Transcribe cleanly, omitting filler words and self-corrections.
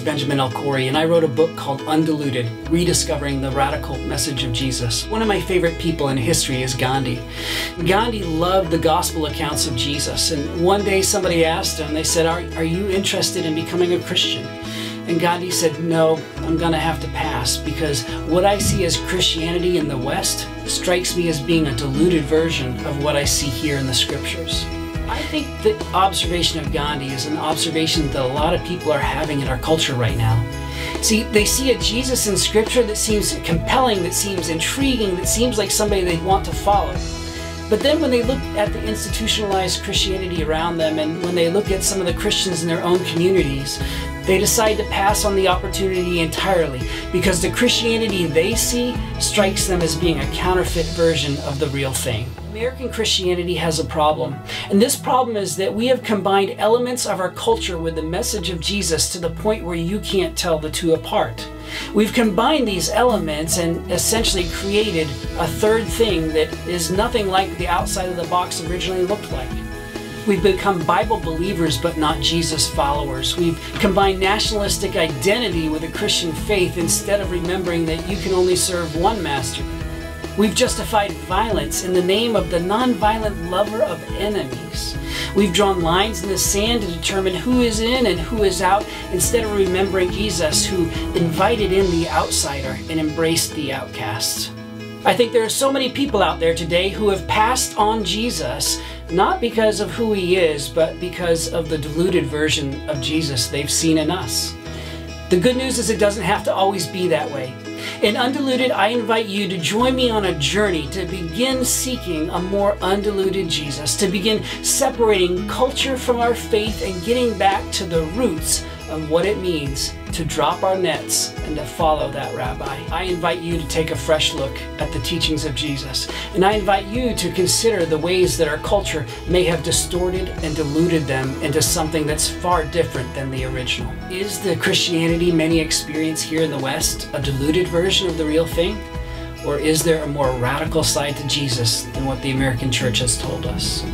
is Benjamin L. Corey, and I wrote a book called Undiluted, Rediscovering the Radical Message of Jesus. One of my favorite people in history is Gandhi. Gandhi loved the gospel accounts of Jesus, and one day somebody asked him, they said, are you interested in becoming a Christian? And Gandhi said, no, I'm going to have to pass, because what I see as Christianity in the West strikes me as being a diluted version of what I see here in the scriptures. I think the observation of Gandhi is an observation that a lot of people are having in our culture right now. See, they see a Jesus in Scripture that seems compelling, that seems intriguing, that seems like somebody they want to follow. But then when they look at the institutionalized Christianity around them, and when they look at some of the Christians in their own communities, they decide to pass on the opportunity entirely, because the Christianity they see strikes them as being a counterfeit version of the real thing. American Christianity has a problem, and this problem is that we have combined elements of our culture with the message of Jesus to the point where you can't tell the two apart. We've combined these elements and essentially created a third thing that is nothing like the outside of the box originally looked like. We've become Bible believers but not Jesus followers. We've combined nationalistic identity with a Christian faith instead of remembering that you can only serve one master. We've justified violence in the name of the nonviolent lover of enemies. We've drawn lines in the sand to determine who is in and who is out, instead of remembering Jesus, who invited in the outsider and embraced the outcast. I think there are so many people out there today who have passed on Jesus, not because of who he is, but because of the diluted version of Jesus they've seen in us. The good news is it doesn't have to always be that way. In Undiluted, I invite you to join me on a journey to begin seeking a more undiluted Jesus, to begin separating culture from our faith and getting back to the roots of what it means to drop our nets and to follow that rabbi. I invite you to take a fresh look at the teachings of Jesus, and I invite you to consider the ways that our culture may have distorted and diluted them into something that's far different than the original. Is the Christianity many experience here in the West a diluted version of the real thing? Or is there a more radical side to Jesus than what the American church has told us?